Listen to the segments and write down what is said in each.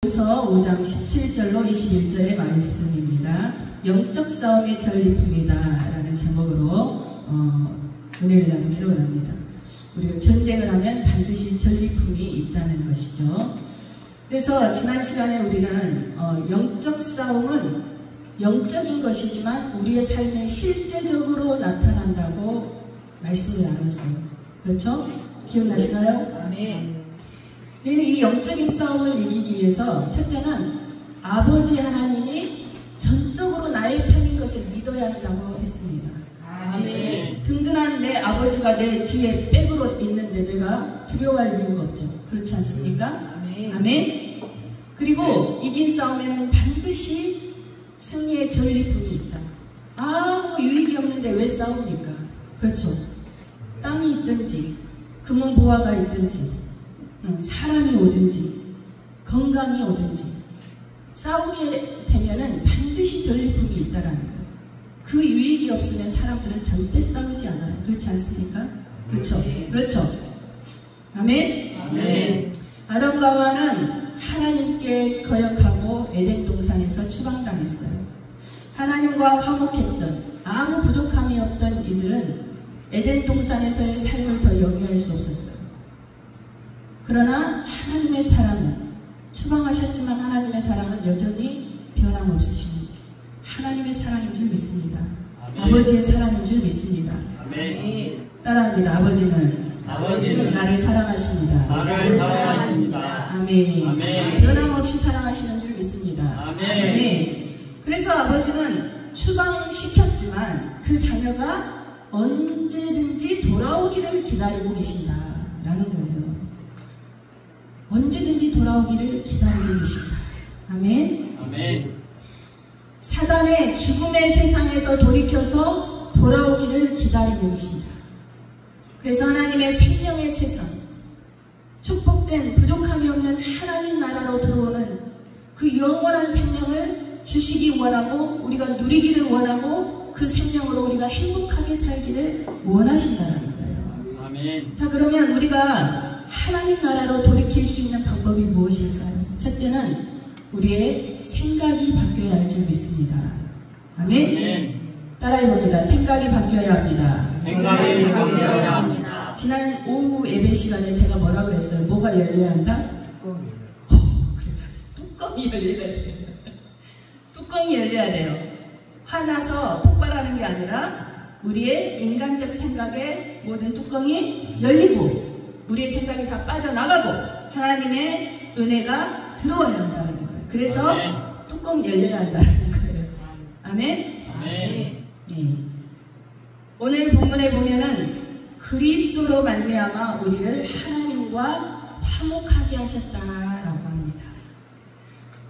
고린도서 5장 17절로 21절의 말씀입니다. 영적 싸움의 전리품이다 라는 제목으로 은혜를 나누기를 원합니다. 우리가 전쟁을 하면 반드시 전리품이 있다는 것이죠. 그래서 지난 시간에 우리는 영적 싸움은 영적인 것이지만 우리의 삶에 실제적으로 나타난다고 말씀을 나눴어요. 그렇죠? 기억나시나요? 아멘. 이 영적인 싸움을 이기기 위해서 첫째는 아버지 하나님이 전적으로 나의 편인 것을 믿어야 한다고 했습니다. 아멘. 든든한 내 아버지가 내 뒤에 백으로 있는데 내가 두려워할 이유가 없죠. 그렇지 않습니까? 아멘. 아멘. 그리고 이긴 싸움에는 반드시 승리의 전리품이 있다. 아무 유익이 없는데 왜 싸웁니까? 그렇죠. 땅이 있든지 금은 보화가 있든지 사람이 오든지 건강이 오든지 싸우게 되면은 반드시 전리품이 있다라는 거예요. 그 유익이 없으면 사람들은 절대 싸우지 않아요. 그렇지 않습니까? 그렇죠. 그렇죠. 아멘. 아멘. 아담과 하와는 하나님께 거역하고 에덴 동산에서 추방당했어요. 하나님과 화목했던 아무 부족함이 없던 이들은 에덴 동산에서의 삶을 더 영위할 수 없었어요. 그러나 하나님의 사랑은 추방하셨지만 하나님의 사랑은 여전히 변함없으신 하나님의 사랑인 줄 믿습니다. 아멘. 아버지의 사랑인 줄 믿습니다. 아멘. 따라합니다. 아버지는 나를 사랑하십니다. 나를 사랑하십니다. 아멘. 아멘. 변함없이 사랑하시는 줄 믿습니다. 아멘. 아멘. 그래서 아버지는 추방시켰지만 그 자녀가 언제든지 돌아오기를 기다리고 계신다라는 거예요. 언제든지 돌아오기를 기다리고 계신다. 아멘. 아멘. 사단의 죽음의 세상에서 돌이켜서 돌아오기를 기다리고 계신다. 그래서 하나님의 생명의 세상, 축복된 부족함이 없는 하나님 나라로 들어오는 그 영원한 생명을 주시기 원하고 우리가 누리기를 원하고 그 생명으로 우리가 행복하게 살기를 원하신다는 거예요. 아멘. 자, 그러면 우리가 하나님 나라로 돌이킬 수 있는 방법이 무엇일까요? 첫째는 우리의 생각이 바뀌어야 할 줄 믿습니다. 아멘. 아멘. 따라해봅니다. 생각이 바뀌어야 합니다. 생각이 바뀌어야 합니다. 지난 오후 예배 시간에 제가 뭐라 그랬어요? 뭐가 열려야 한다? 뚜껑이 열려야 돼요. 뚜껑이 열려야 돼요. 화나서 폭발하는 게 아니라 우리의 인간적 생각의 모든 뚜껑이 열리고 우리의 생각이 다 빠져나가고 하나님의 은혜가 들어와야 한다는 거예요. 그래서 아멘. 뚜껑 열려야 한다는 거예요. 아멘? 아멘. 네. 오늘 본문에 보면은 그리스도로 말미암아 우리를 하나님과 화목하게 하셨다라고 합니다.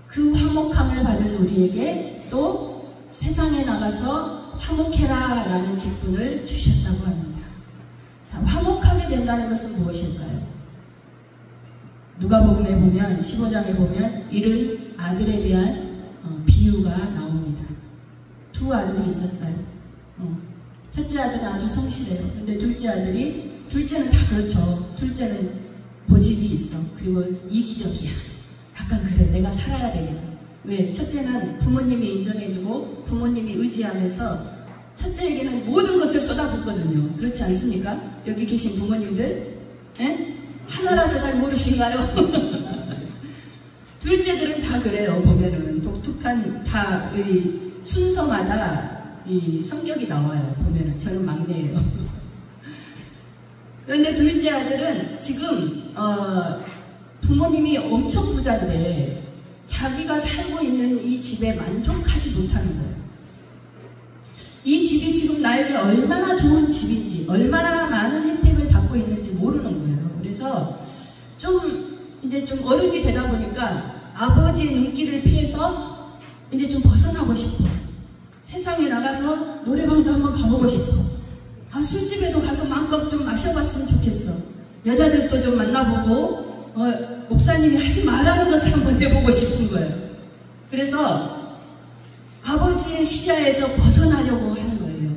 그 화목함을 받은 우리에게 또 세상에 나가서 화목해라 라는 직분을 주셨다고 합니다. 자, 화목하게 된다는 것은 무엇일까요? 누가복음에 보면 15장에 보면 잃은 아들에 대한 비유가 나옵니다. 두 아들이 있었어요. 첫째 아들은 아주 성실해요. 근데 둘째는 다 그렇죠. 둘째는 고집이 있어. 그리고 이기적이야. 약간 그래. 내가 살아야 되겠다. 왜? 첫째는 부모님이 인정해주고 부모님이 의지하면서 첫째에게는 모든 것을 쏟아붓거든요. 그렇지 않습니까? 여기 계신 부모님들? 에? 하나라서 잘 모르신가요? 둘째들은 다 그래요. 보면은 독특한 다 순서마다 이 성격이 나와요. 보면은 저는 막내예요. 그런데 둘째 아들은 지금 부모님이 엄청 부자인데 자기가 살고 있는 이 집에 만족하지 못하는 거예요. 이 집이 지금 나에게 얼마나 좋은 집인지 얼마나 많은 혜택을 받고 있는지 모르는 거예요. 그래서 이제 좀 어른이 되다 보니까 아버지의 눈길을 피해서 이제 좀 벗어나고 싶어. 세상에 나가서 노래방도 한번 가보고 싶어. 술집에도 가서 마음껏 좀 마셔봤으면 좋겠어. 여자들도 좀 만나보고 목사님이 하지 말라는 것을 한번 해보고 싶은 거예요. 그래서 아버지의 시야에서 벗어나려고 하는 거예요.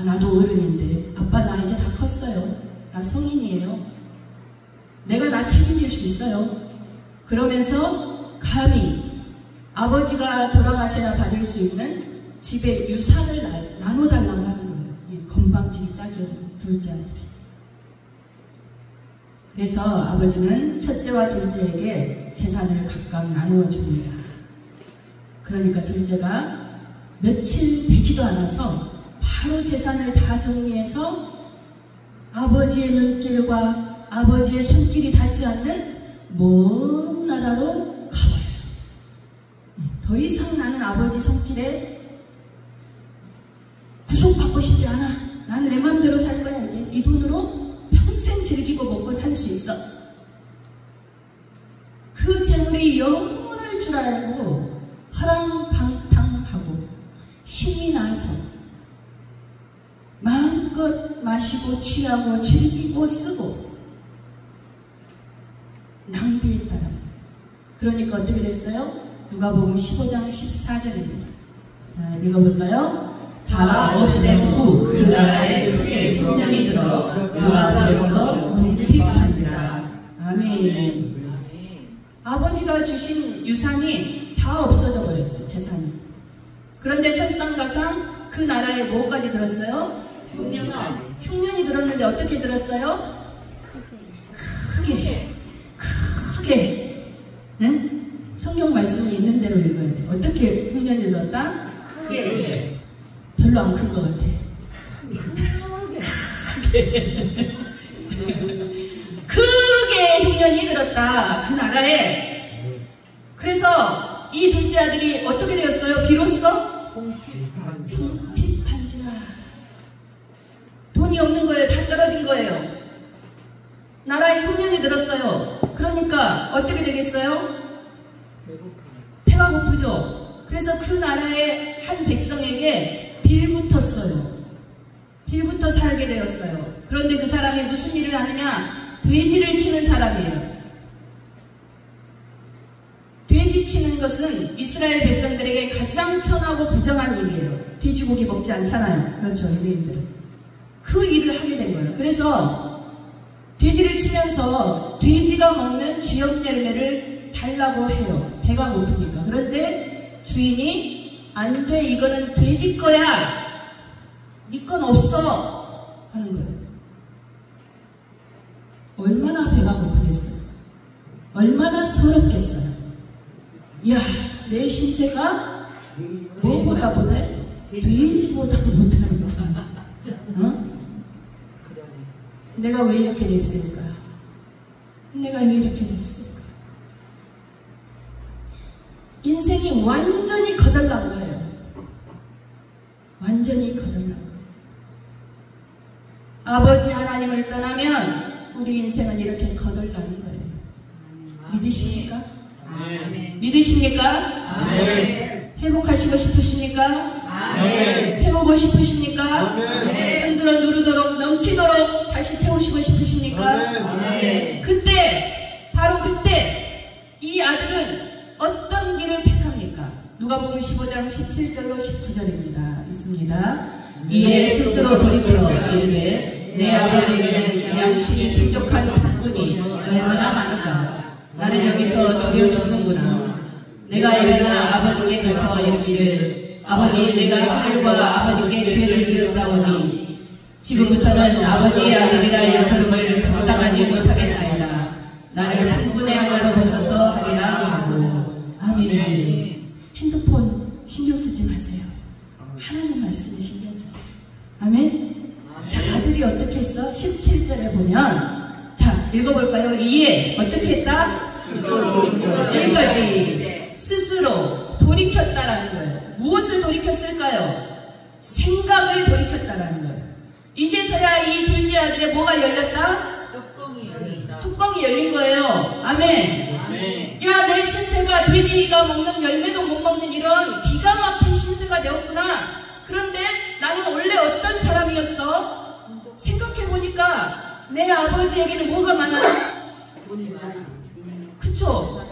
나도 어른인데 아빠 나 이제 다 컸어요. 나 성인이에요. 내가 나 책임질 수 있어요. 그러면서 감히 아버지가 돌아가셔야 받을 수 있는 집의 유산을 나눠달라고 하는 거예요. 이 건방지게 짝이었는 둘째 아들이. 그래서 아버지는 첫째와 둘째에게 재산을 각각 나누어 줍니다. 그러니까 둘째가 며칠 되지도 않아서 바로 재산을 다 정리해서 아버지의 눈길과 아버지의 손길이 닿지 않는 먼 나라로 가버려요. 더 이상 나는 아버지 손길에 구속받고 싶지 않아. 나는 내 마음대로 살 거야. 이제 이 돈으로 평생 즐기고 먹고 살 수 있어. 그 재물이 영원할 줄 알고 허랑방탕하고 신이 나서 마음껏 마시고 취하고 즐기고 쓰고 낭비했다는 거예요. 그러니까 어떻게 됐어요? 누가복음 15장 14절입니다. 자, 읽어볼까요? 다 없앤 후 그 나라에 크게 흉년이 들어 그가 벌써 궁핍한지라. 아멘. 아버지가 주신 유산이 다 없어져 버렸어요. 재산이. 그런데 설상가상 그 나라에 뭐까지 들었어요? 흉년이 들었는데 어떻게 들었어요? 크게. 응? 성경 말씀이 있는 대로 읽어야 돼. 어떻게 흉년이 들었다? 크게. 별로 안 큰 것 같아. 크게 흉년이 들었다. 그 나라에. 그래서 이 둘째 아들이 어떻게 되었어요? 비로소 궁핍한지라. 돈이 없는 거예요. 다 떨어진 거예요. 나라에 흉년이 들었어요. 그러니까 어떻게 되겠어요? 배가 고프죠. 그래서 그 나라의 한 백성에게 빌붙었어요. 빌부터 살게 되었어요. 그런데 그 사람이 무슨 일을 하느냐? 돼지를 치는 사람이에요. 돼지 치는 것은 이스라엘 백성들에게 가장 천하고 부정한 일이에요. 돼지고기 먹지 않잖아요. 그렇죠, 유대인들은. 그 일을 하게 된 거예요. 그래서 돼지를 치면서 돼지가 먹는 쥐염 열매를 달라고 해요. 배가 고프니까. 그런데 주인이 안 돼, 이거는 돼지 거야. 네 건 없어 하는 거예요. 얼마나 배가 고프겠어요. 얼마나 서럽겠어요. 이야, 내 신세가 뭐보다 못해? 돼지보다 못하는구나. 어? 내가 왜 이렇게 됐을까? 내가 왜 이렇게 됐을까? 인생이 완전히 거덜난 거예요. 완전히 거덜난 거예요. 아버지 하나님을 떠나면 우리 인생은 이렇게 거덜나는 거예요. 믿으십니까? 믿으십니까? 회복하시고 싶으십니까? 채우고 싶으십니까? 흔들어 누르도록 넘치도록 다시 채우시고 싶으십니까? 그때, 바로 그때 이 아들은 어떤 길을 택합니까? 누가복음 15장 17절로 19절입니다. 있습니다. 이에 스스로 돌이켜 이르되 내 아버지에게는 양식이 부족한 부분이 얼마나 많은가. 나는 여기서 죽여 죽는구나. 내가 일어나 아버지께 가서 이르기를 아버지, 내가 하늘과 아버지께 죄를 지었사오니 지금부터는 아버지의 아들이라 일컬음을 감당하지 못하겠나이다. 나를 풍분의 하나로 보소서 하리라 하고. 아멘. 핸드폰 신경 쓰지 마세요. 하나님 말씀에 신경 쓰세요. 아멘. 자, 아들이 어떻게 했어? 17절에 보면, 자, 읽어볼까요? 이에 어떻게 했다? 여기까지. 스스로 돌이켰다라는 거예요. 무엇을 돌이켰을까요? 생각을 돌이켰다라는 거예요. 이제서야 이 둘째 아들의 뭐가 열렸다? 뚜껑이 열린 거예요. 아멘. 야, 내 신세가 돼지가 먹는 열매도 못 먹는 이런 기가 막힌 신세가 되었구나. 그런데 나는 원래 어떤 사람이었어? 생각해보니까 내 아버지에게는 뭐가 많아요? 그쵸?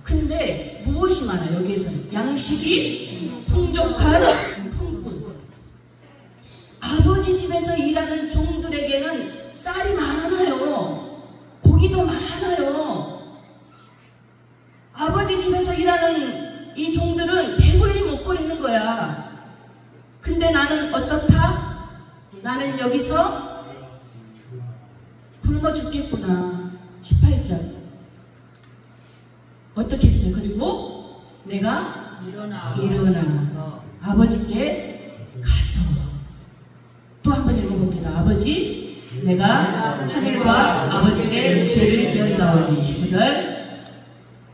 근데 무엇이 많아요? 여기에서는 양식이 풍족한 풍분. 아버지 집에서 일하는 종들에게는 쌀이 많아요. 고기도 많아요. 아버지 집에서 집에서 일하는 이 종들은 배불리 먹고 있는 거야. 근데 나는 어떻다? 나는 여기서 굶어 죽겠구나. 18절. 어떻게 했어요? 그리고 내가 일어나 아버지께 가서 또 한 번 읽어봅니다. 아버지, 내가 하늘과 아버지께 죄를 지었사오니. 19절.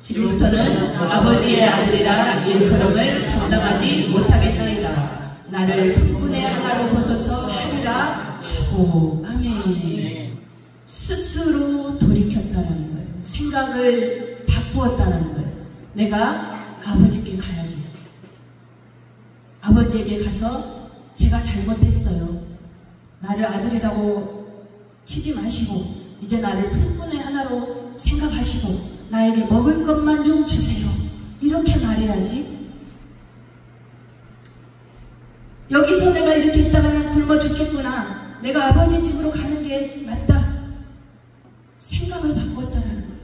지금부터는 아버지의 아들이라 일컬음을 감당하지 못하겠나이다. 나를 분의 하나로 벗어서 하리라 하고. 아멘. 스스로 돌이켰다는 거예요. 생각을 바꾸었다는 거예요. 내가 아버지께 가야지. 아버지에게 가서 제가 잘못했어요. 나를 아들이라고 치지 마시고 이제 나를 품꾼의 하나로 생각하시고 나에게 먹을 것만 좀 주세요. 이렇게 말해야지. 여기서 내가 이렇게 있다가 그냥 굶어 죽겠구나. 내가 아버지 집으로 가는 게 맞다. 생각을 바꿨다라는 거예요.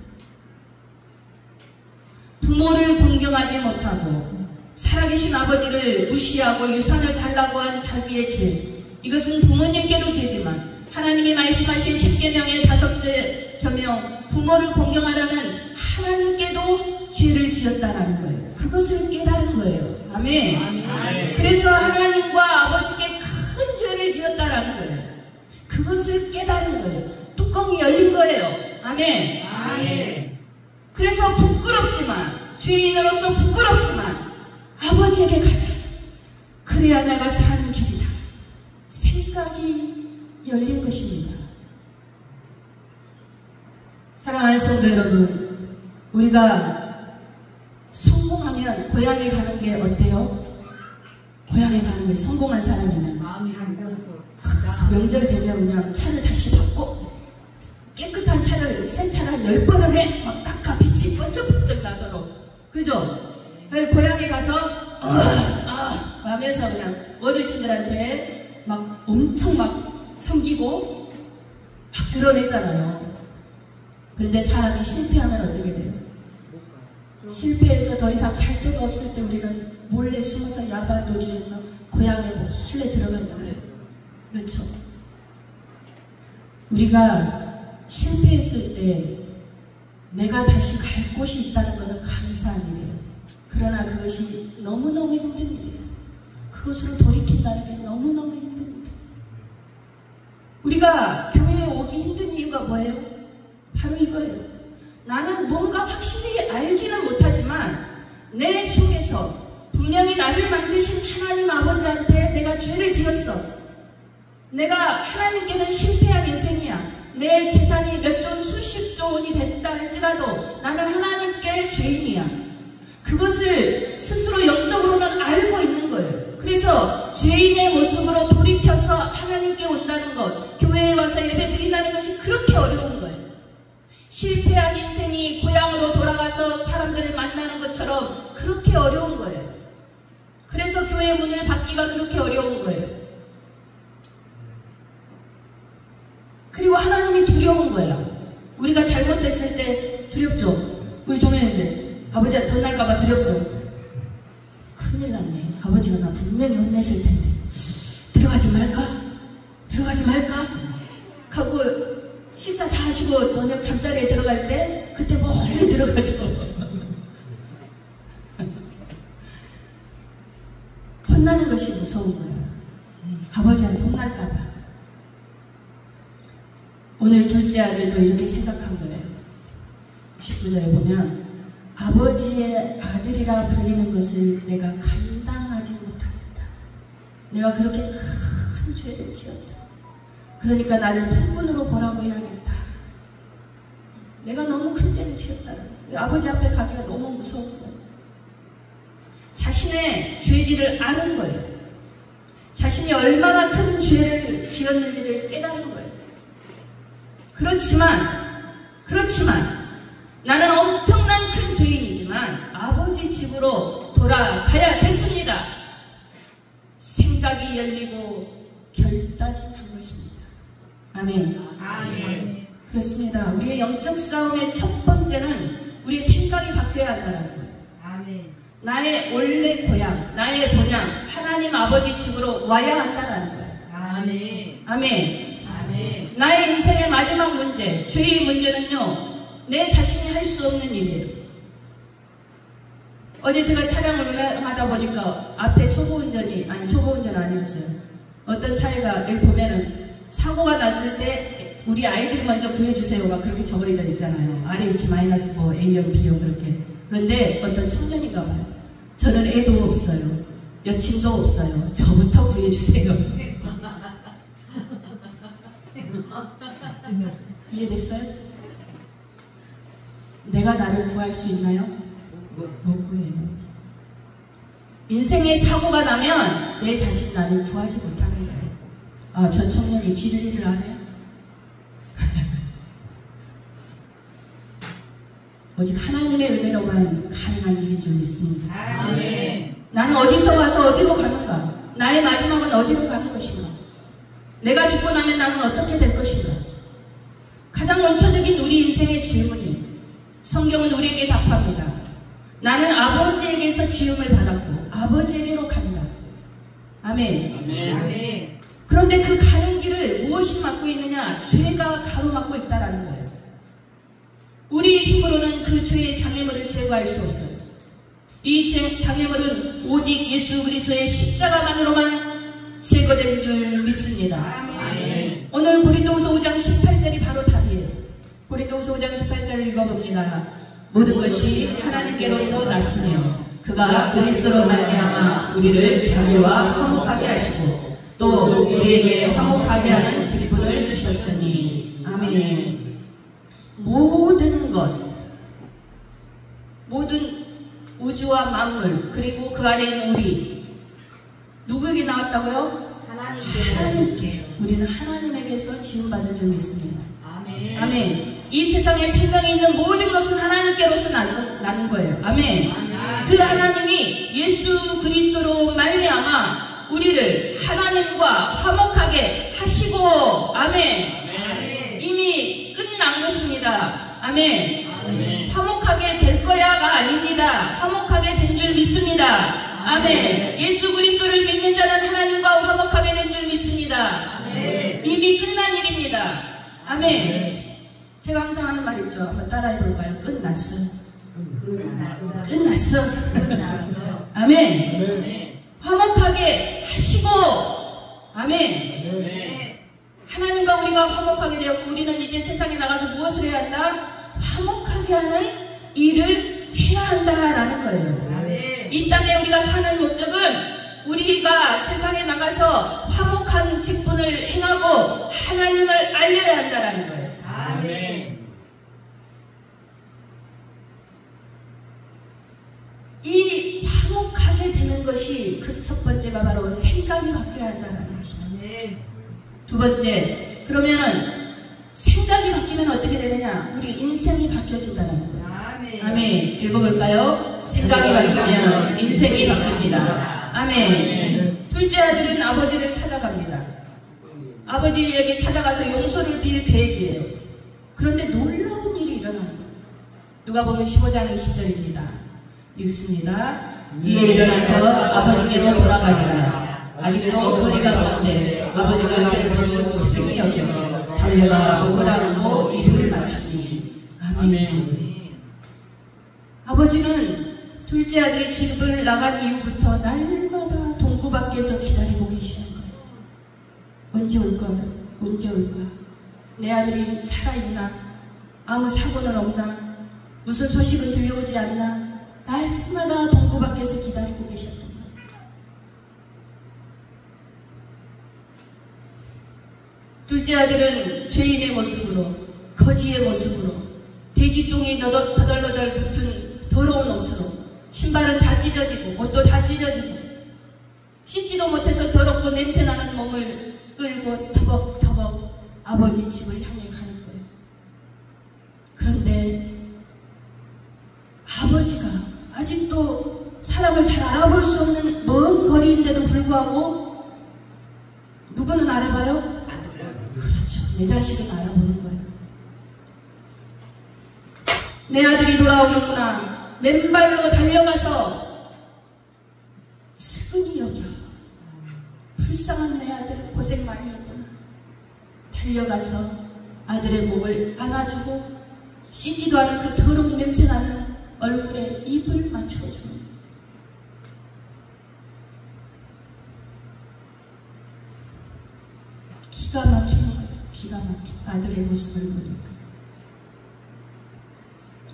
부모를 공경하지 못하고 살아계신 아버지를 무시하고 유산을 달라고 한 자기의 죄. 이것은 부모님께도 죄지만 하나님이 말씀하신 십계명의 5째 계명 부모를 공경하라는 하나님께도 죄를 지었다라는 거예요. 그것을 깨달은 거예요. 아멘. 아멘. 그래서 하나님과 아버지께 큰 죄를 지었다라는 거예요. 그것을 깨달은 거예요. 뚜껑이 열린 거예요. 아멘. 아멘. 그래서 부끄럽지만 죄인으로서 부끄럽지만 아버지에게 가자. 그래야 내가 사는 길이다. 생각이 열린 것입니다. 사랑하는 성도 여러분, 우리가 성공하면 고향에 가는 게 어때요? 고향에 가는 게 성공한 사람이면 마음이 한가해서 명절이 되면 그냥 차를 다시 바꿔 깨끗한 차를 새 차를 한 10번을 해. 막 닦아 빛이 번쩍번쩍 나도록. 그죠? 고향에 가서 하면서 그냥 어르신들한테 막 엄청 막 섬기고 막 드러내잖아요. 그런데 사람이 실패하면 어떻게 돼요? 실패해서 더 이상 갈 데가 없을 때 우리는 몰래 숨어서 야반 도주해서 고향에 몰래 들어가잖아요. 그렇죠? 우리가 실패했을 때 내가 다시 갈 곳이 있다는 것은 감사한 일이에요. 그러나 그것이 너무너무 힘든 일이에요. 그것으로 돌이킨다는 게 너무너무 힘든 일이에요. 우리가 교회에 오기 힘든 이유가 뭐예요? 바로 이거예요. 나는 뭔가 확실히 알지는 못하지만 내 속에서 분명히 나를 만드신 하나님 아버지한테 내가 죄를 지었어. 내가 하나님께는 실패한 인생이야. 내 재산이 몇 조 수십조 원이 됐다 할지라도 나는 하나님께 죄인이야. 그것을 스스로 영적으로는 알고 있는 거예요. 그래서 죄인의 모습으로 돌이켜서 하나님께 온다는 것, 교회에 와서 예배 드린다는 것이 그렇게 어려운 거예요. 실패한 인생이 고향으로 돌아가서 사람들을 만나는 것처럼 그렇게 어려운 거예요. 그래서 교회 문을 받기가 그렇게 어려운 거예요. 그리고 하나님이 두려운 거야. 우리가 잘못했을 때 두렵죠. 우리 조면인데 아버지한테 혼날까봐 두렵죠. 큰일 났네. 아버지가 나 분명히 혼내실 텐데 들어가지 말까? 들어가지 말까? 하고 식사 다 하시고 저녁 잠자리에 들어갈 때 그때 멀리 들어가죠. 혼나는 것이 무서운 거예요. 아버지한테 혼날까봐. 오늘 둘째 아들도 이렇게 생각한 거예요. 19절에 보면 아버지의 아들이라 불리는 것을 내가 감당하지 못하겠다. 내가 그렇게 큰 죄를 지었다. 그러니까 나를 품꾼으로 보라고 해야겠다. 내가 너무 큰 죄를 지었다. 아버지 앞에 가기가 너무 무서운 거예요. 자신의 죄질을 아는 거예요. 자신이 얼마나 큰 죄를 지었는지를 깨달은 거예요. 그렇지만 나는 엄청난 큰 죄인이지만 아버지 집으로 돌아가야겠습니다. 생각이 열리고 결단한 것입니다. 아멘. 아멘. 그렇습니다. 우리의 영적 싸움의 첫 번째는 우리의 생각이 바뀌어야 한다는 거예요. 나의 원래 고향, 나의 본향, 하나님 아버지 집으로 와야 한다라는 거예요. 아멘. 아멘. 아멘. 나의 인생의 마지막 문제, 죄의 문제는요, 내 자신이 할 수 없는 일이에요. 어제 제가 차량을 운행하다 보니까 앞에 초보 운전 아니었어요. 어떤 차가 이렇게 보면은 사고가 났을 때 우리 아이들 먼저 구해주세요가 그렇게 적어져 있잖아요. RH 마이너스 뭐 A형 B형 그렇게. 그런데 어떤 청년인가 봐요. 저는 애도 없어요. 여친도 없어요. 저부터 구해주세요. 이해됐어요? 내가 나를 구할 수 있나요? 못 구해요. 인생의 사고가 나면 내 자신 나를 구하지 못하는 거예요. 아, 전 청년이 진리를 안 해요? 오직 하나님의 은혜로만 가능한 일인 줄 믿습니다. 아멘. 나는 어디서 와서 어디로 가는가? 나의 마지막은 어디로 가는 것인가? 내가 죽고 나면 나는 어떻게 될 것인가? 가장 원초적인 우리 인생의 질문이 성경은 우리에게 답합니다. 나는 아버지에게서 지음을 받았고 아버지에게로 간다. 아멘. 아멘. 그런데 그 가는 길을 무엇이 막고 있느냐? 죄가 가로막고 있다라는 거예요. 우리의 힘으로는 그 죄의 장애물을 제거할 수 없어요. 이 장애물은 오직 예수 그리스도의 십자가만으로만 제거된 줄 믿습니다. 아멘. 오늘 고린도후서 5장 18절이 바로 답이에요. 고린도후서 5장 18절을 읽어봅니다. 모든 것이 하나님께로서 났으며 그가 그리스도로 말미암아 우리를 자기와 화목하게 하시고 또 우리에게 화목하게 하는 직분을 주셨으니. 아멘. 모든 것, 모든 우주와 만물 그리고 그 안에 있는 우리 누구에게 나왔다고요? 하나님께. 우리는 하나님에게서 지음받은 줄 믿습니다. 아멘. 아멘. 이 세상에 생명이 있는 모든 것은 하나님께로서 나는 거예요. 아멘. 아멘. 그 하나님이 예수 그리스도로 말미암아 우리를 하나님과 화목하게 하시고. 아멘. 아멘. 이미 끝난 것입니다. 아멘. 아멘. 화목하게 될 거야가 아닙니다. 화목하게 된 줄 믿습니다. 아멘. 예수 그리스도를 믿는 자는 하나님과 화목하게 된 줄 믿습니다. 아멘. 이미 끝난 일입니다. 아멘. 제가 항상 하는 말 있죠. 한번 따라해 볼까요? 끝났어. 끝났어. 아멘. 아멘. 화목하게 하시고. 아멘. 아멘. 하나님과 우리가 화목하게 되었고 우리는 이제 세상에 나가서 무엇을 해야 한다? 화목하게 하는 일을 해야 한다라는 거예요. 아멘. 이 땅에 우리가 사는 목적은 우리가 세상에 나가서 화목한 직분을 행하고 하나님을 알려야 한다라는 거예요. 아멘. 이 화목하게 되는 것이 그 첫 번째가 바로 생각이 바뀌어야 한다는 것입니다. 아멘. 두 번째, 그러면은 생각이 바뀌면 어떻게 되느냐? 우리 인생이 바뀌어진다는 거예요. 아멘. 아멘. 읽어볼까요? 생각이 바뀌면 인생이 바뀝니다. 아멘. 둘째 아들은 아버지를 찾아갑니다. 아버지에게 찾아가서 용서를 빌 계획이에요. 그런데 놀라운 일이 일어납니다. 누가복음 15장 20절입니다. 읽습니다. 이에 일어나서 아버지께로 돌아가니라. 아직도 거리가 먼데 아버지가 그를 보고 치중히 여겨 달려가 목을 안고 입을 맞추니. 아멘. 아버지는 둘째 아들이 집을 나간 이후부터 날마다 동구 밖에서 기다리고 계시는 거예요. 언제 올까? 언제 올까? 내 아들이 살아있나? 아무 사고는 없나? 무슨 소식은 들려오지 않나? 날마다 동구 밖에서 기다리고 계셨던 거예요. 둘째 아들은 죄인의 모습으로, 거지의 모습으로, 돼지똥이 너덜너덜 붙은 더러운 옷으로, 신발은 다 찢어지고 옷도 다 찢어지고 씻지도 못해서 더럽고 냄새나는 몸을 끌고 터벅터벅 아버지 집을 향해 가는 거예요. 그런데 아버지가 아직도 사람을 잘 알아볼 수 없는 먼 거리인데도 불구하고 누구는 알아봐요? 그렇죠. 내 자식은 알아보는 거예요. 내 아들이 돌아오는구나. 맨발로 달려가서 아들 고생 많이 했구나. 달려가서 아들의 목을 안아주고 씻지도 않은 그 더러운 냄새나는 얼굴에 입을 맞추어주는 거예요. 기가 막히는 거예요. 기가 막히는 아들의 모습을 보니까.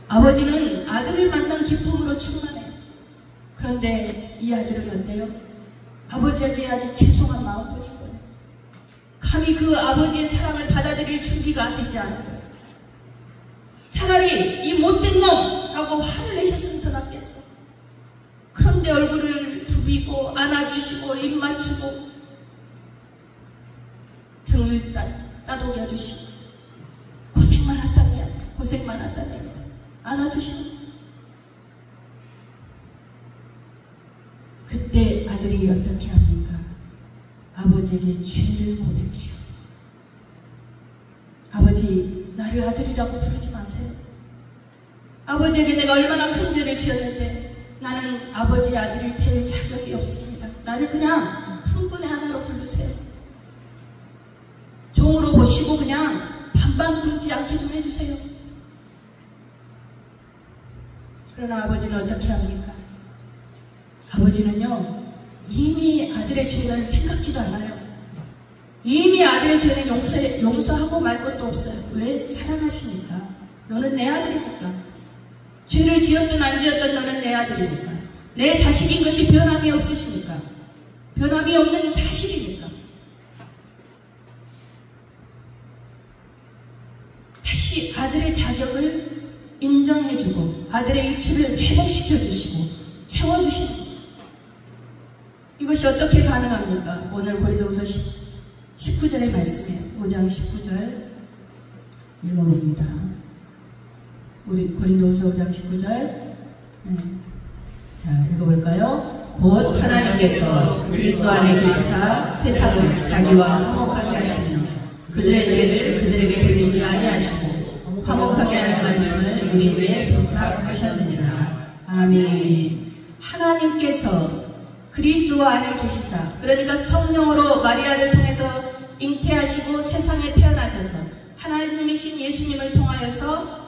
아버지는 아들을 만난 기쁨으로 충만해요. 그런데 이 아들은 어때요? 아버지에게 아주 죄송한 마음뿐인 거예요. 감히 그 아버지의 사랑을 받아들일 준비가 되지 않은 거예요. 차라리 이 못된 놈하고 화를 내셨으면 더 낫겠어. 그런데 얼굴을 부비고 안아주시고 입 맞추고 등을 따독여주시고 고생 많았다며 고생 많았다며 안아주시고 그때 아들이 어떻게 합니까? 아버지에게 죄를 고백해요. 아버지, 나를 아들이라고 부르지 마세요. 아버지에게 내가 얼마나 큰 죄를 지었는데 나는 아버지의 아들이 될 자격이 없습니다. 나를 그냥 품꾼의 하나로 부르세요. 종으로 보시고 그냥 반반 굶지 않게 좀 해주세요. 그러나 아버지는 어떻게 합니까? 아버지는요, 이미 아들의 죄는 생각지도 않아요. 이미 아들의 죄는 용서하고 말 것도 없어요. 왜? 사랑하시니까. 너는 내 아들이니까. 죄를 지었든 안 지었든 너는 내 아들이니까. 내 자식인 것이 변함이 없으시니까. 변함이 없는 사실이니까. 다시 아들의 자격을 인정해주고 아들의 위치를 회복시켜주시고 채워주시는 거예요. 이것이 어떻게 가능합니까? 오늘 고린도후서 19절의 말씀이에요. 5장 19절 읽어봅니다. 우리 고린도후서 5장 19절 자, 읽어볼까요? 곧 하나님께서 그리스도 안에 계시사 세상을 자기와 화목하게 하시며 그들의 죄를 그들에게 돌리지 아니하시고 화목하게 하는 말씀을 우리에게 부탁하셨느니라. 아멘. 하나님께서 그리스도 안에 계시사, 그러니까 성령으로 마리아를 통해서 잉태하시고 세상에 태어나셔서 하나님이신 예수님을 통하여서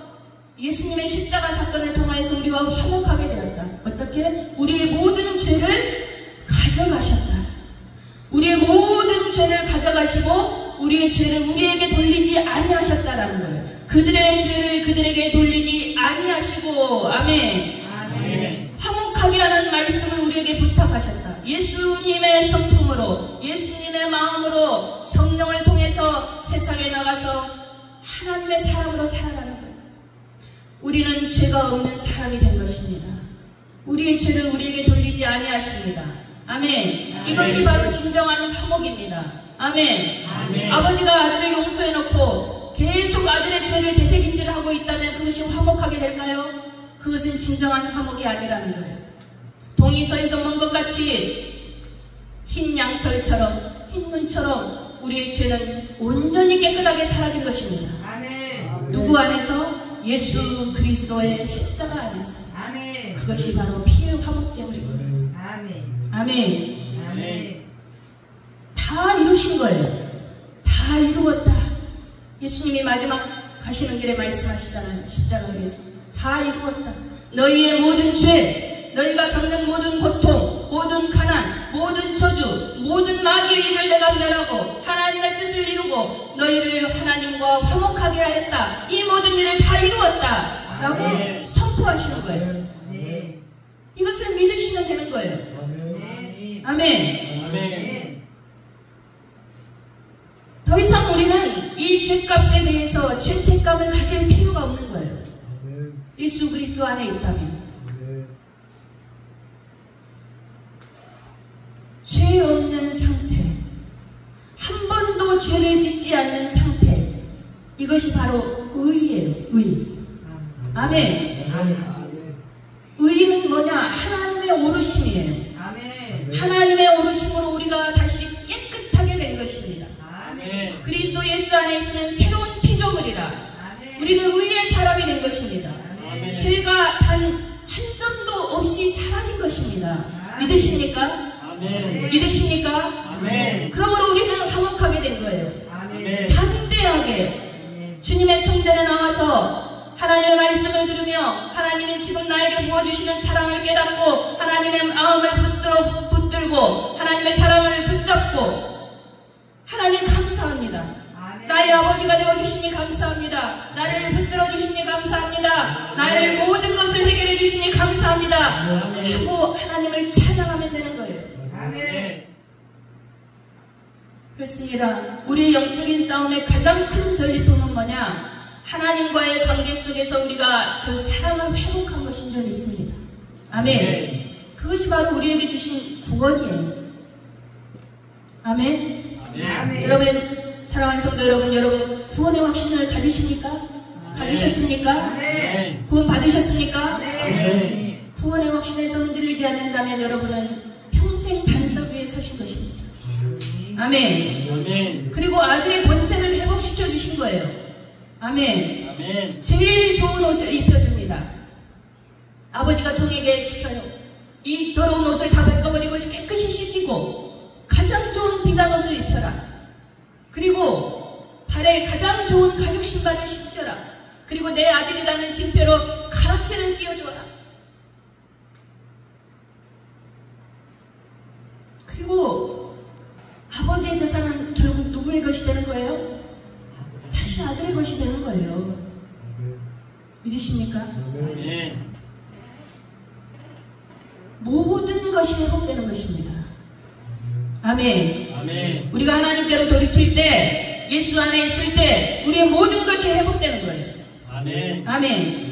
예수님의 십자가 사건을 통하여서 우리와 화목하게 되었다. 어떻게? 우리의 모든 죄를 가져가셨다. 우리의 모든 죄를 가져가시고 우리의 죄를 우리에게 돌리지 아니하셨다라는 거예요. 그들의 죄를 그들에게 돌리지 아니하시고 아멘. 아멘. 화목하게 하는 말씀을 우리에게 부탁하셨다. 예수님의 성품으로 예수님의 마음으로 성령을 통해서 세상에 나가서 하나님의 사람으로 살아가는 거예요. 우리는 죄가 없는 사람이 된 것입니다. 우리의 죄를 우리에게 돌리지 아니하십니다. 아멘. 아멘. 이것이 바로 진정한 화목입니다. 아멘. 아멘. 아버지가 아들을 용서해놓고 계속 아들의 죄를 되새김질하고 있다면 그것이 화목하게 될까요? 그것은 진정한 화목이 아니라는 거예요. 동의서에서 본 것 같이 흰 양털처럼 흰 눈처럼 우리의 죄는 온전히 깨끗하게 사라진 것입니다. 아멘. 누구 안에서? 예수 그리스도의 십자가 안에서. 아멘. 그것이 바로 피의 화목제물이거든요. 아멘. 아멘. 아멘. 다 이루신 거예요. 다 이루었다. 예수님이 마지막 가시는 길에 말씀하시잖아요. 십자가 위에서 다 이루었다. 너희의 모든 죄, 너희가 겪는 모든 고통, 모든 가난, 모든 저주, 모든 마귀의 일을 내가 멸하고 하나님의 뜻을 이루고 너희를 하나님과 화목하게 하였다. 이 모든 일을 다 이루었다 라고 아멘. 선포하시는 거예요. 네. 이것을 믿으시면 되는 거예요. 네. 아멘. 아멘. 더 이상 우리는 이 죄값에 대해서 죄책감을 가질 필요가 없는 거예요. 예수 그리스도 안에 있다면. 죄 없는 상태, 한 번도 죄를 짓지 않는 상태, 이것이 바로 의예요. 의. 아멘. 의는 뭐냐? 하나님의 오르심이에요. 아멘. 하나님의 오르심으로 우리가 다시 깨끗하게 된 것입니다. 아멘. 그리스도 예수 안에 있으면 새로운 피조물이라. 아멘. 우리는 의의 사람이 된 것입니다. 아멘. 죄가 단 한 점도 없이 사라진 것입니다. 아멘. 믿으십니까? 아멘. 믿으십니까? 아멘. 그러므로 우리는 거예요. 아멘. 담대하게 주님의 성전에 나와서 하나님의 말씀을 들으며 하나님은 지금 나에게 부어주시는 사랑을 깨닫고 하나님의 마음을 붙들고 하나님의 사랑을 붙잡고 하나님 감사합니다. 나의 아버지가 되어주시니 감사합니다. 나를 붙들어 주시니 감사합니다. 나의 모든 것을 해결해 주시니 감사합니다. 하고 하나님을 찬양하면 되는 거예요. 아멘. 그렇습니다. 우리의 영적인 싸움의 가장 큰 전리품은 뭐냐? 하나님과의 관계 속에서 우리가 그 사랑을 회복한 것인 줄 믿습니다. 아멘. 그것이 바로 우리에게 주신 구원이에요. 아멘. 아멘. 여러분, 사랑하는 성도 여러분 구원의 확신을 가지십니까? 가지셨습니까? 네. 구원 받으셨습니까? 네. 구원의 확신에서 흔들리지 않는다면 여러분은 평생 반석 위에 서신 것입니다. 아멘. 아멘. 그리고 아들의 권세를 회복시켜 주신 거예요. 아멘. 아멘. 제일 좋은 옷을 입혀줍니다. 아버지가 종에게 시켜요. 이 더러운 옷을 다 벗겨버리고 깨끗이 씻기고 가장 좋은 비단 옷을 입혀라. 그리고 발에 가장 좋은 가죽 신발을 신겨라. 그리고 내 아들이라는 징표로 가락지를 끼워줘라. 그리고 아버지의 재산은 결국 누구의 것이 되는 거예요? 다시 아들의 것이 되는 거예요. 믿으십니까? 아멘. 모든 것이 회복되는 것입니다. 아멘. 아멘. 우리가 하나님께로 돌이킬 때, 예수 안에 있을 때 우리의 모든 것이 회복되는 거예요. 아멘. 아멘.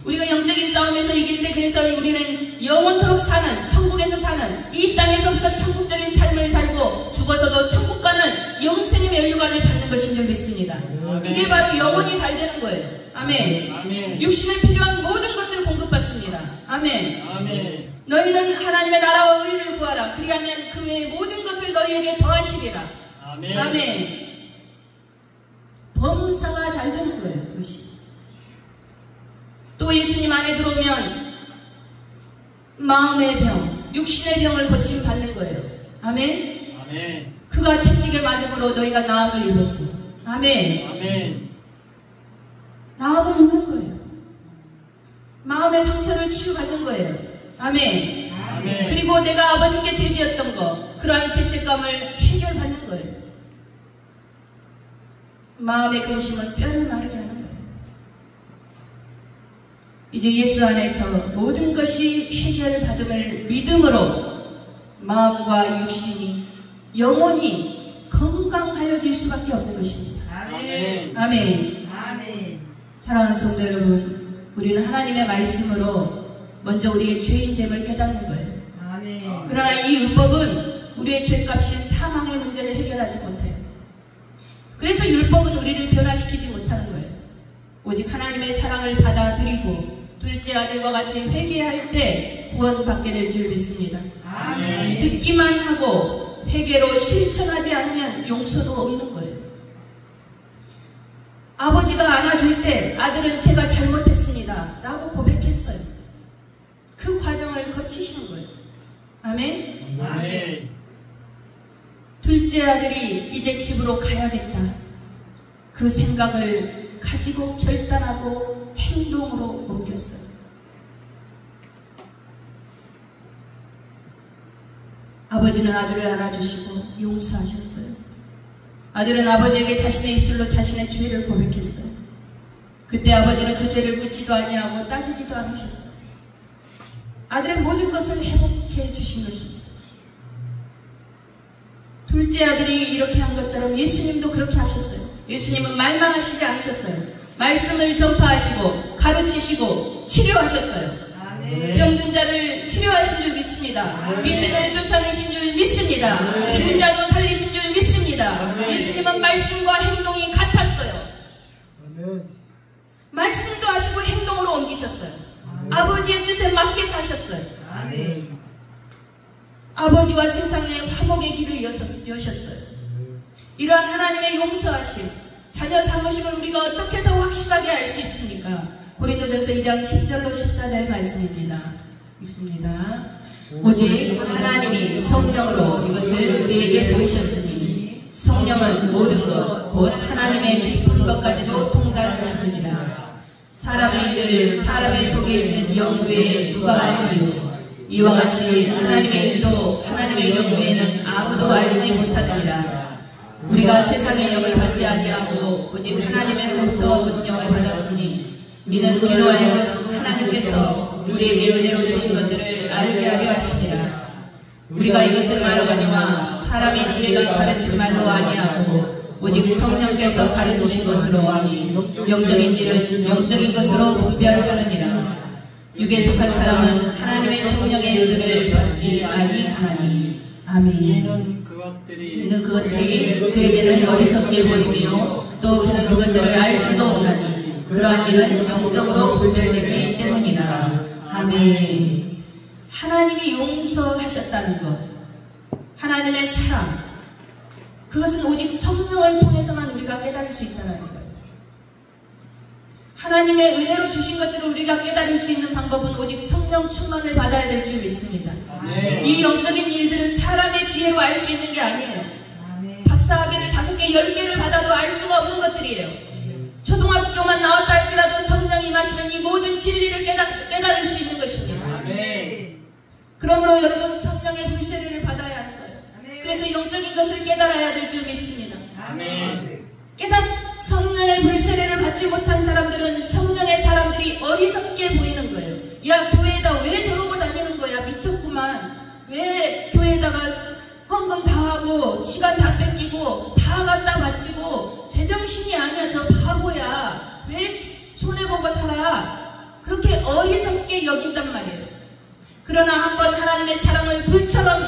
우리가 영적인 싸움에서 이길 때 그래서 우리는 영원토록 사는, 천국에서 사는, 이 땅에서부터 천국적인 삶을 살고 죽어서도 천국 가는 영생의 면류관을 받는 것인 줄 믿습니다. 아멘. 이게 바로 영혼이 잘 되는 거예요. 아멘. 아멘. 육신에 필요한 모든 것을 공급받습니다. 아멘. 아멘. 너희는 하나님의 나라와 의를 구하라. 그리하면 그 외의 모든 것을 너희에게 더하시리라. 아멘. 아멘. 범사가 잘 되는 거예요. 그것이. 또 예수님 안에 들어오면 마음의 병, 육신의 병을 고침받는 거예요. 아멘. 아멘. 그가 채찍에 맞음으로 너희가 나음을 입었고. 아멘. 아멘. 나음을 입는 거예요. 마음의 상처를 치유받는 거예요. 아멘. 아멘. 그리고 내가 아버지께 죄지었던 거, 그러한 죄책감을 해결받는 거예요. 마음의 근심은 뼈를 마르게 하는 거예요. 이제 예수 안에서 모든 것이 해결받음을 믿음으로 마음과 육신이 영원히 건강하여질 수밖에 없는 것입니다. 아멘. 아멘. 아멘. 사랑하는 성도 여러분, 우리는 하나님의 말씀으로 먼저 우리의 죄인됨을 깨닫는 거예요. 아멘. 그러나 이 율법은 우리의 죄값인 사망의 문제를 해결하지 못해요. 그래서 율법은 우리를 변화시키지 못하는 거예요. 오직 하나님의 사랑을 받아들이고 둘째 아들과 같이 회개할 때 구원받게 될 줄 믿습니다. 아멘. 듣기만 하고 회개로 실천하지 않으면 용서도 없는 거예요. 아버지가 안아줄 때 아들은 제가 잘못했습니다 라고 고백했어요. 그 과정을 거치시는 거예요. 아멘. 아멘. 둘째 아들이 이제 집으로 가야겠다. 그 생각을 가지고 결단하고 행동으로 옮겼어요. 아버지는 아들을 안아주시고 용서하셨어요. 아들은 아버지에게 자신의 입술로 자신의 죄를 고백했어요. 그때 아버지는 그 죄를 묻지도 아니하고 따지지도 않으셨어요. 아들의 모든 것을 회복해 주신 것입니다. 둘째 아들이 이렇게 한 것처럼 예수님도 그렇게 하셨어요. 예수님은 말만 하시지 않으셨어요. 말씀을 전파하시고 가르치시고 치료하셨어요. 아멘. 병든 자를 치료하신 줄 믿습니다. 아멘. 귀신을 쫓아내신 줄 믿습니다. 아멘. 죽은 자도 살리신 줄 믿습니다. 아멘. 예수님은 말씀과 행동이 같았어요. 아멘. 말씀도 하시고 행동으로 옮기셨어요. 아멘. 아버지의 뜻에 맞게 사셨어요. 아멘. 아버지와 세상의 화목의 길을 여셨어요. 이러한 하나님의 용서하심, 자녀 사모심을 우리가 어떻게 더 확실하게 알 수 있습니까? 고린도전서 2장 10절로 14절 말씀입니다. 읽습니다. 오직 하나님이 성령으로 이것을 우리에게 보이셨으니 성령은 모든 것 곧 하나님의 깊은 것까지도 통달하시느니라. 사람의 일을 사람의 속에 있는 영 외에 누가 알리요. 이와 같이 하나님의 일도 하나님의 영 외에는 아무도 알지 못하느니라. 우리가 세상의 영을 받지 아니하고 오직 하나님의로부터 온 영을 받았으니 이는 우리로 하여금 하나님께서 우리에게 은혜로 주신 것들을 알게 하려 하시니라. 우리가 이것을 말하거니와 사람의 지혜가 가르친 말로 아니하고 오직 성령께서 가르치신 것으로 하니 영적인 일은 영적인 것으로 분별하느니라. 육에 속한 사람은 하나님의 성령의 일들을 받지 아니하나니. 아멘. 이는 그것들이 그에게는 어리석게 보이며 또 그는 그것들을 알 수도 없나니 그러한 일은 영적으로 분별되기 때문이라. 아멘. 하나님이 용서하셨다는 것, 하나님의 사랑, 그것은 오직 성령을 통해서만 우리가 깨달을 수 있다는 거예요. 하나님의 은혜로 주신 것들을 우리가 깨달을 수 있는 방법은 오직 성령 충만을 받아야 될 줄 믿습니다. 네. 이 영적인 일들은 사람의 지혜로 알 수 있는 게 아니에요. 박사학위를 5개, 10개를 받아도 알 수가 없는 것들이에요. 초등학교만 나왔다 할지라도 성령이 임하시면 이 모든 진리를 깨달을 수 있는 것입니다. 그러므로 여러분 성령의 불세례를 받아야 하는 거예요. 그래서 영적인 것을 깨달아야 될 줄 믿습니다. 성령의 불세례를 받지 못한 사람들은 성령의 사람들이 어리석게 보이는 거예요. 야, 교회에다 왜 저러고 다니는 거야? 미쳤구만. 왜 교회에다가 헌금 다 하고 시간 다 뺏기고 다 갖다 바치고 제정신이 아니야. 저 바보야. 왜 손해보고 살아? 그렇게 어리석게 여긴단 말이에요. 그러나 한번 하나님의 사랑을 불처럼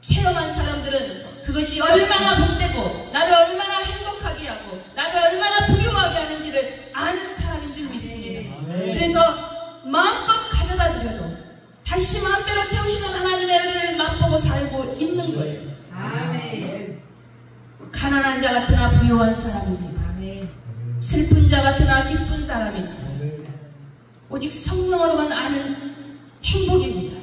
체험한 사람들은 그것이 얼마나 복되고 나를 얼마나 행복하게 하고 나를 얼마나 부유하게 하는지를 아는 사람인 줄 믿습니다. 그래서 마음껏 가져다 드려도 다시 마음대로 채우시는 하나님의 은혜를 맛보고 살고 있는 거예요. 아멘. 가난한 자 같으나 부유한 사람입니다. 아멘. 슬픈 자 같으나 기쁜 사람입니다. 오직 성령으로만 아는 행복입니다.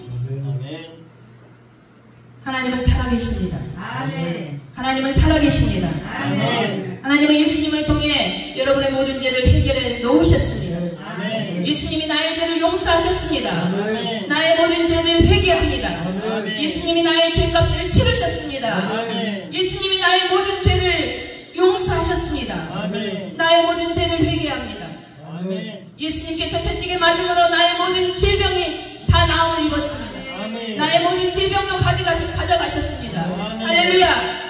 하나님은 살아계십니다. 아멘. 하나님은 살아계십니다. 아멘. 하나님은 예수님을 통해 여러분의 모든 죄를 해결해 놓으셨습니다. 아멘. 예수님이 나의 죄를 용서하셨습니다. 아멘. 나의 모든 죄를 회개합니다. 아멘. 예수님이 나의 죄값을 치르셨습니다. 아멘. 예수님이 나의 모든 죄를 용서하셨습니다. 아멘. 나의 모든 죄를 회개합니다. 아멘. 예수님께서 채찍에 맞음으로 나의 모든 질병이 다 나음을 입었습니다. 아멘. 나의 모든 질병도 가져가셨습니다. 아멘. 할렐루야.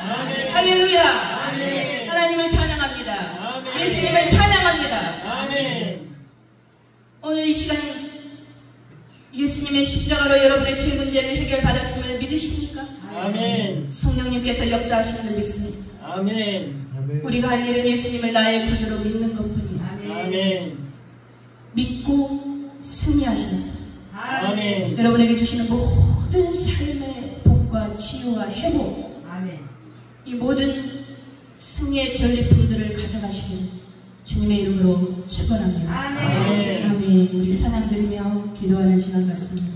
아멘. 할렐루야. 아멘. 하나님을 찬양합니다. 아멘. 예수님을 찬양합니다. 아멘. 오늘 이 시간 예수님의 십자가로 여러분의 죄 문제를 해결받았음을 믿으십니까? 아멘. 성령님께서 역사하시는 믿습니다. 아멘. 우리가 할 일은 예수님을 나의 구주로 믿는 것뿐이에요. 아멘. 믿고 승리하시면서 아멘. 여러분에게 주시는 모든 삶의 복과 치유와 회복, 아멘. 이 모든 승리의 전리품들을 가져가시길 주님의 이름으로 축원합니다. 아멘. 아멘. 우리 찬양 드리며 기도하는 시간 같습니다.